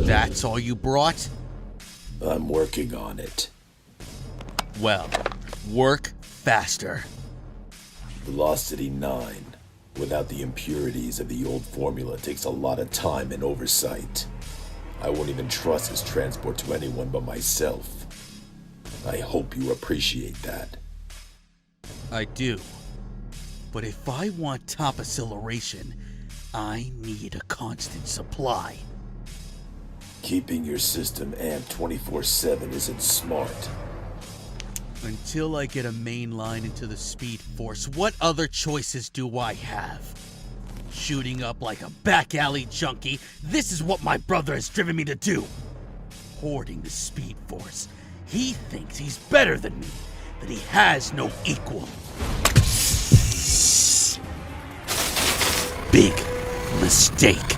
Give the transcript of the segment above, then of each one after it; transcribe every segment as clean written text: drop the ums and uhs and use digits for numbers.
That's all you brought? I'm working on it. Well, work faster. Velocity 9, without the impurities of the old formula, takes a lot of time and oversight. I won't even trust its transport to anyone but myself. I hope you appreciate that. I do. But if I want top acceleration, I need a constant supply. Keeping your system amped 24/7 isn't smart. Until I get a main line into the Speed Force, what other choices do I have? Shooting up like a back alley junkie, this is what my brother has driven me to do. Hoarding the Speed Force. He thinks he's better than me, that he has no equal. Big mistake.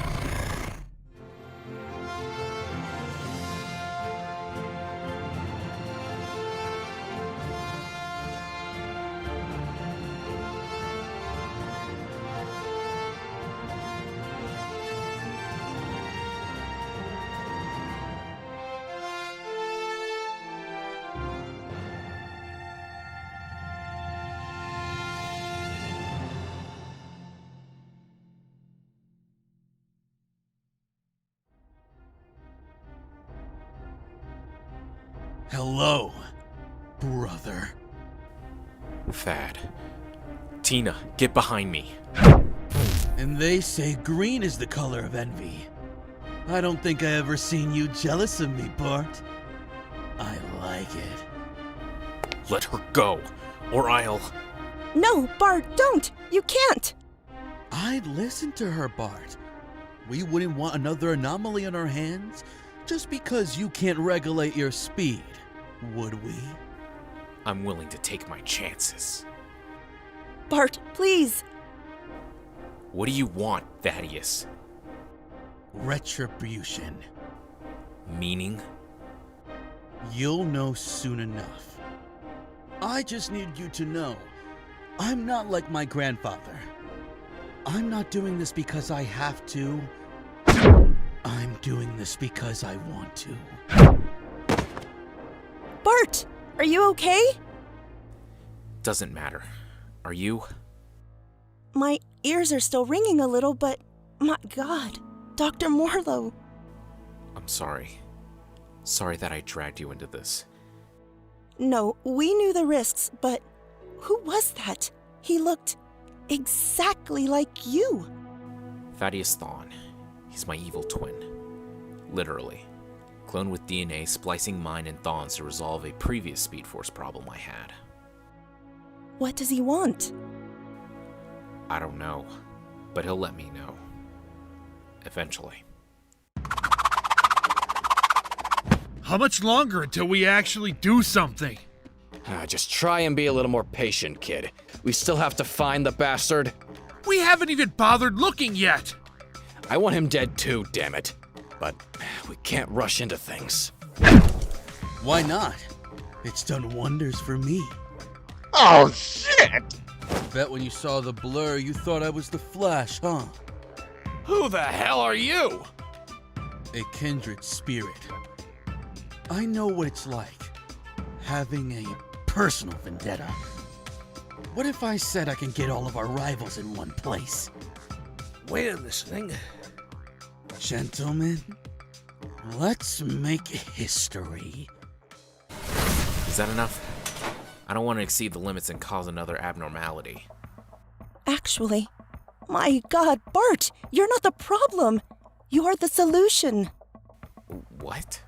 Hello, brother. Thad. Tina, get behind me. And they say green is the color of envy. I don't think I ever seen you jealous of me, Bart. I like it. Let her go, or I'll... No, Bart, don't! You can't! I'd listen to her, Bart. We wouldn't want another anomaly on our hands just because you can't regulate your speed, would we? I'm willing to take my chances. Bart, please! What do you want, Thaddeus? Retribution. Meaning? You'll know soon enough. I just need you to know, I'm not like my grandfather. I'm not doing this because I have to. I'm doing this because I want to. Bart, are you okay? Doesn't matter. Are you? My ears are still ringing a little, but my God, Dr. Morlow. I'm sorry. Sorry that I dragged you into this. No, we knew the risks, but who was that? He looked exactly like you. Thaddeus Thawne. He's my evil twin. Literally. Cloned with DNA, splicing mine and Thawne's to resolve a previous Speed Force problem I had. What does he want? I don't know, but he'll let me know. Eventually. How much longer until we actually do something? Just try and be a little more patient, kid. We still have to find the bastard. We haven't even bothered looking yet! I want him dead too, damn it. But we can't rush into things. Why not? It's done wonders for me. Oh, shit! Bet when you saw the blur, you thought I was the Flash, huh? Who the hell are you? A kindred spirit. I know what it's like, having a personal vendetta. What if I said I can get all of our rivals in one place? We're listening. Gentlemen, let's make history. Is that enough? I don't want to exceed the limits and cause another abnormality. Actually, my God, Bart, you're not the problem. You're the solution. What?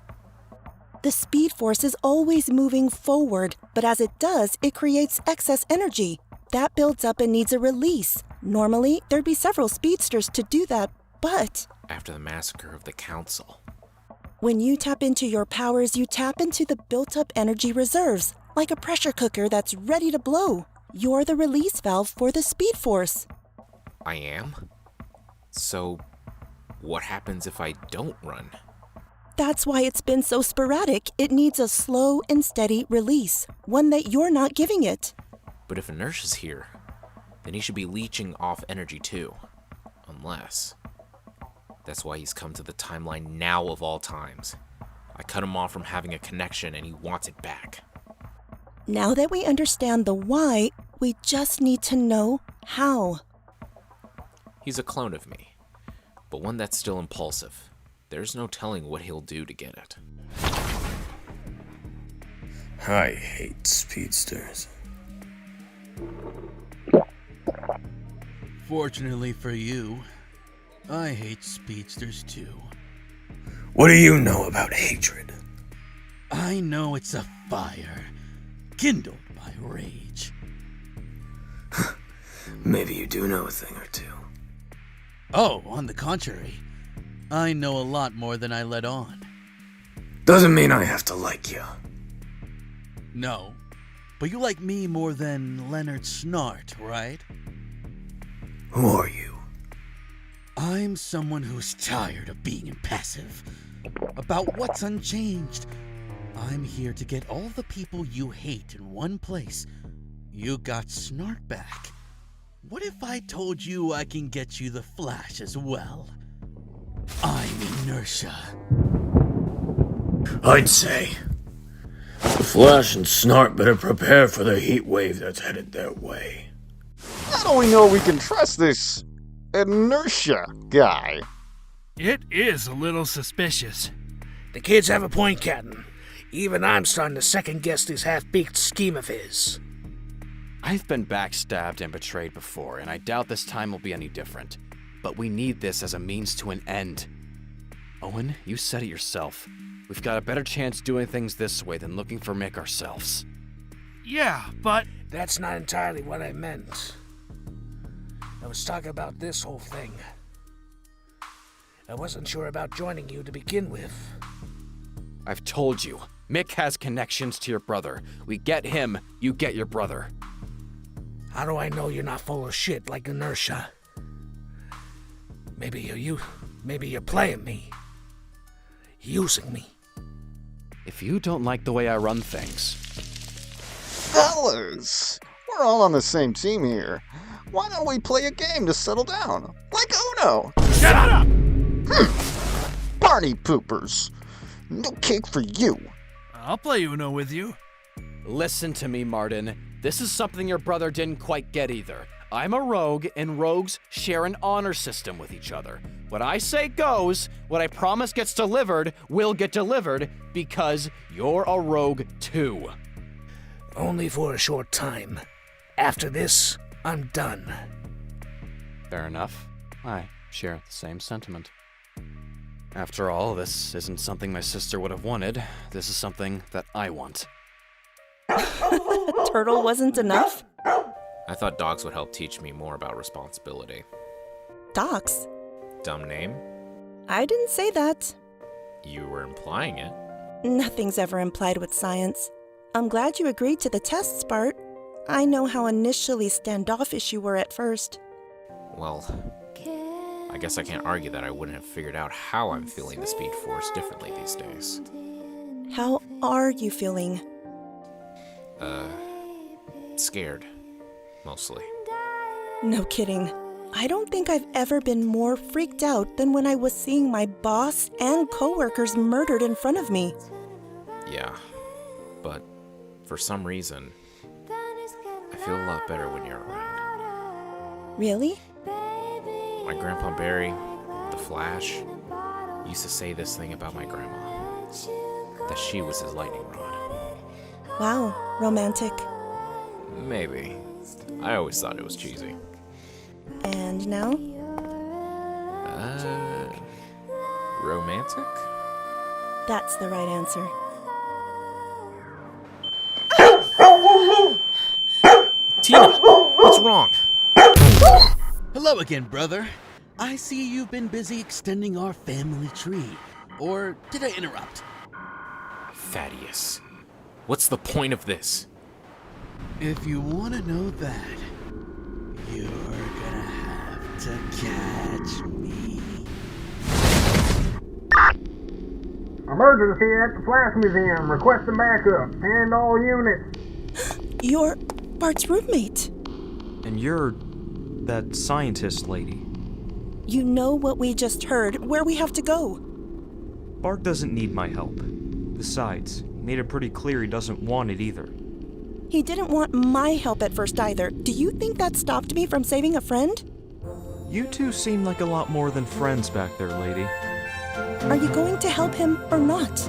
The Speed Force is always moving forward, but as it does, it creates excess energy. That builds up and needs a release. Normally, there'd be several speedsters to do that, but... After the massacre of the Council. When you tap into your powers, you tap into the built-up energy reserves, like a pressure cooker that's ready to blow. You're the release valve for the Speed Force. I am? So, what happens if I don't run? That's why it's been so sporadic. It needs a slow and steady release, one that you're not giving it. But if Inertia's here, then he should be leeching off energy too. Unless... That's why he's come to the timeline now of all times. I cut him off from having a connection and he wants it back. Now that we understand the why, we just need to know how. He's a clone of me, but one that's still impulsive. There's no telling what he'll do to get it. I hate speedsters. Fortunately for you, I hate speedsters too. What do you know about hatred? I know it's a fire, kindled by rage. Maybe you do know a thing or two. Oh, on the contrary, I know a lot more than I let on. Doesn't mean I have to like you. No, but you like me more than Leonard Snart, right? Who are you? I'm someone who's tired of being impassive. About what's unchanged. I'm here to get all the people you hate in one place. You got Snart back. What if I told you I can get you the Flash as well? I'm Inertia. I'd say the Flash and Snart better prepare for the heat wave that's headed their way. How do we know we can trust this Inertia guy? It is a little suspicious. The kids have a point, Captain. Even I'm starting to second-guess this half-baked scheme of his. I've been backstabbed and betrayed before, and I doubt this time will be any different. But we need this as a means to an end. Owen, you said it yourself. We've got a better chance doing things this way than looking for Mick ourselves. Yeah, but That's not entirely what I meant. I was talking about this whole thing. I wasn't sure about joining you to begin with. I've told you, Mick has connections to your brother. We get him, you get your brother. How do I know you're not full of shit like Inertia? Maybe you're playing me. Using me. If you don't like the way I run things, Fellas, we're all on the same team here. Why don't we play a game to settle down? Like Uno. shut up! Party poopers. No cake for you. I'll play Uno with you. listen to me, Martin. This is something your brother didn't quite get either. I'm a rogue, and rogues share an honor system with each other. What I say goes, what I promise gets delivered will get delivered, because you're a rogue too. Only for a short time. After this, I'm done. Fair enough. I share the same sentiment. After all, this isn't something my sister would have wanted. This is something that I want. A turtle wasn't enough? I thought dogs would help teach me more about responsibility. Docs? Dumb name? I didn't say that. You were implying it. Nothing's ever implied with science. I'm glad you agreed to the tests, Bart. I know how initially standoffish you were at first. Well, I guess I can't argue that I wouldn't have figured out how I'm feeling the Speed Force differently these days. How are you feeling? Scared. Mostly. No kidding. I don't think I've ever been more freaked out than when I was seeing my boss and coworkers murdered in front of me. Yeah. But for some reason, I feel a lot better when you're around. Really? My Grandpa Barry, the Flash, used to say this thing about my grandma. That she was his lightning rod. Wow, romantic. Maybe. I always thought it was cheesy. And now? Romantic? That's the right answer. Tina, what's wrong? Hello again, brother. I see you've been busy extending our family tree. Or did I interrupt? Thaddeus, what's the point of this? If you want to know that, you're gonna have to catch me. Emergency at the Flash Museum. Requesting backup. And all units. You're Bart's roommate. And you're that scientist lady. You know what we just heard, where we have to go. Bart doesn't need my help. Besides, he made it pretty clear he doesn't want it either. He didn't want my help at first either. Do you think that stopped me from saving a friend? You two seem like a lot more than friends back there, lady. Are you going to help him or not?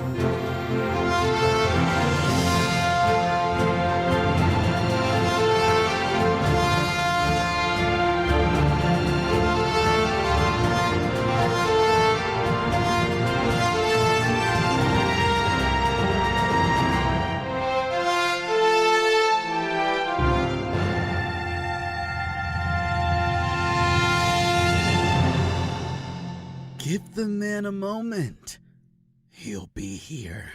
Give the man a moment. He'll be here.